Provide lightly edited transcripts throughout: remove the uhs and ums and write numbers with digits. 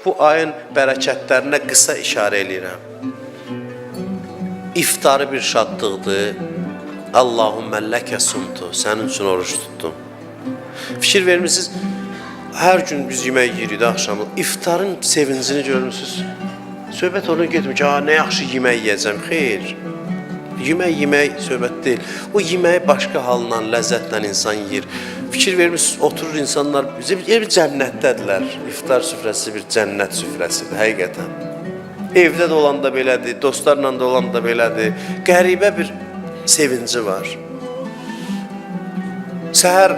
bu ayın bərəkətlərinə qısa işarə edirəm. İftarı bir şadlıqdır. Allahümmə ləkə sumtu, sənin üçün oruç tutdum. Fikir vermişsiniz, hər gün biz yemək yeyirik axşamı. İftarın sevincini görmüsünüz. Söhbət ona getmir ki, nə yaxşı yemək yeyəcəm. Xeyr, yemək söhbət deyil. O yeməyi başqa halla, ləzzətlə insan yeyir. Fikir vermişsiniz, oturur insanlar, bir cənnətdədirlər. İftar süfrəsi bir cənnət süfrəsidir, həqiqətən. Evdə də olan da belədir, dostlarla da olan da belədir. Qəribə bir sevinci var. Səhər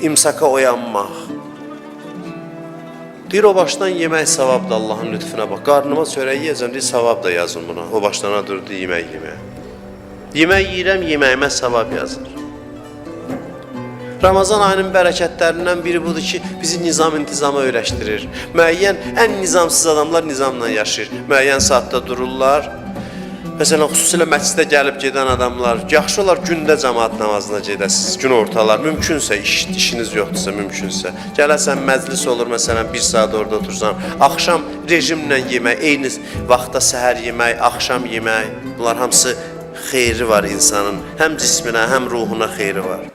imsaka oyanmaq. Deyir, o başdan yemək savabdır Allahın lütfüne bax. Qarnıma çörək yiyəcəm, deyir, savab da yazın buna. O başdan durdu yemək yeməyə. Yemək yiyirəm, yeməyimə savab yazır. Ramazan ayının bərəkətlərindən biri budur ki, bizi nizam-intizama öyrəşdirir. Müəyyən, ən nizamsız adamlar nizamla yaşayır. Müəyyən saatda dururlar. Məsələn, xüsusilə məscidə gəlib gedən adamlar, yaxşı olar gündə cəmaat namazına gedəsiniz, gün ortalar, mümkünsə, işiniz yoxdursa, mümkünsə. Gələsən, məclis olur, məsələn, 1 saat orada otursan, axşam rejimlə yemək, eyni vaxtda səhər yemək, axşam yemək, bunlar hamısı xeyri var insanın, həm cisminə, həm ruhuna xeyri var.